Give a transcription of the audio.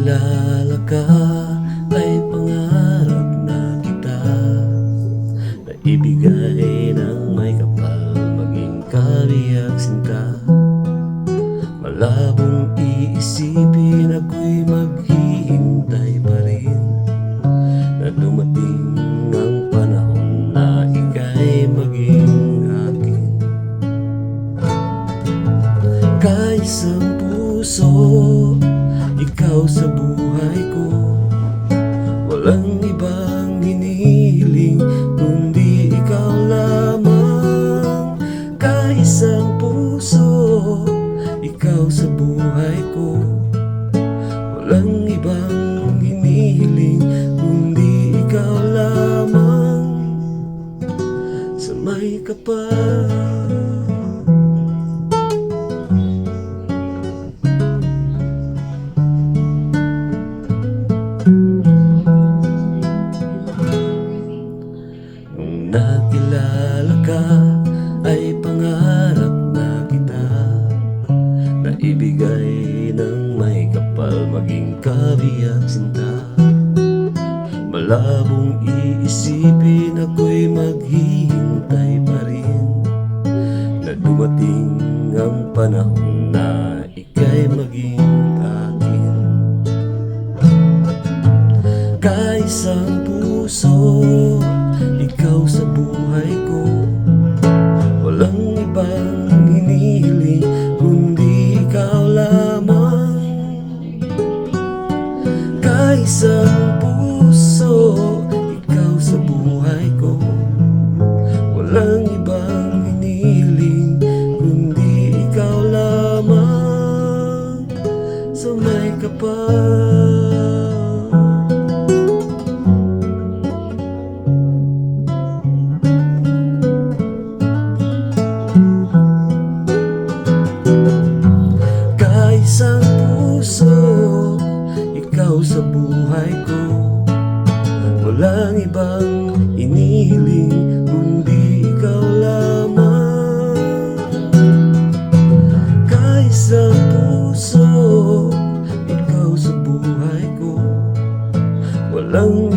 nakilala ka ay pangarap na kita na ibigay ng may kapal, maging kabiyak sinta. Malabong iisipin ako'y maghihintay pa rin na dumating ang panahon na ika'y maging akin. Kaisang puso, ikaw sa buhay ko, walang ibang hinihiling kundi ikaw lamang. Kaisang puso, ikaw sa buhay ko, walang ibang hinihiling kundi ikaw lamang. Sa may kapal, nakilala ka ay pangarap na kita na ibigay ng may kapal, maging kabiyak sinta. Malabong iisipin ako'y maghihintay pa rin na dumating ang panahon na ika'y maging akin. Kaisang puso, ikaw sa buhay ko, walang ibang hinihiling kundi ikaw lamang. Kaisang puso, ikaw sa buhay ko, walang ibang hinihiling kundi ikaw lamang. Sa may kapal, isang puso, ikaw sa buhay ko, walang ibang inihiling kundi ikaw lamang. Kaisang puso, ikaw sa buhay ko, walang